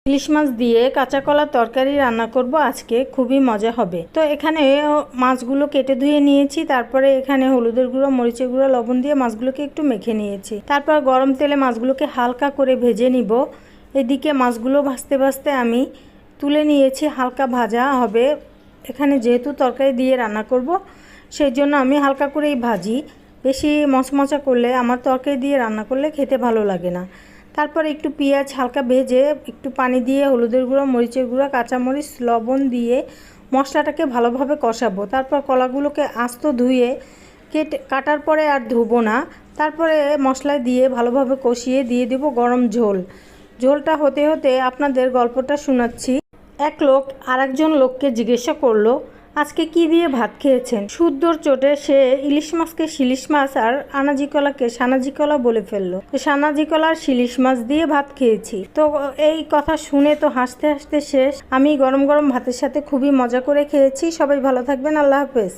ইলিশ মাছ দিয়ে কাঁচা কলার তরকারি রান্না করব আজকে, খুবই মজা হবে। তো এখানে মাছগুলো কেটে ধুয়ে নিয়েছি, তারপরে এখানে হলুদের গুঁড়ো, মরিচের গুঁড়ো, লবণ দিয়ে মাছগুলোকে একটু মেখে নিয়েছি। তারপর গরম তেলে মাছগুলোকে হালকা করে ভেজে নিব। এদিকে মাছগুলো ভাজতে ভাজতে আমি তুলে নিয়েছি, হালকা ভাজা হবে। এখানে যেহেতু তরকারি দিয়ে রান্না করব, সেই জন্য আমি হালকা করেই ভাজি। বেশি মচমচা করলে আমার তরকারি দিয়ে রান্না করলে খেতে ভালো লাগে না। তারপর একটু পেঁয়াজ হালকা ভেজে একটু পানি দিয়ে হলুদের গুঁড়ো, মরিচের গুঁড়ো, কাঁচামরিচ, লবণ দিয়ে মশলাটাকে ভালোভাবে কষাবো। তারপর কলাগুলোকে আস্ত ধুয়ে কাটার পরে আর ধুবো না। তারপরে মশলা দিয়ে ভালোভাবে কষিয়ে দিয়ে দেবো গরম ঝোল। ঝোলটা হতে হতে আপনাদের গল্পটা শোনাচ্ছি। এক লোক আরেকজন লোককে জিজ্ঞাসা করলো, আজকে কি দিয়ে ভাত খেয়েছেন? শুদ্ধর চোটে সে ইলিশ মাছকে শিলিশ মাছ আর আনাজি কলাকে সানাজি কলা বলে ফেললো। সানাজি কলা আর শিলিশ মাছ দিয়ে ভাত খেয়েছি। তো এই কথা শুনে তো হাসতে হাসতে শেষ। আমি গরম গরম ভাতের সাথে খুবই মজা করে খেয়েছি। সবাই ভালো থাকবেন, আল্লাহ হাফেজ।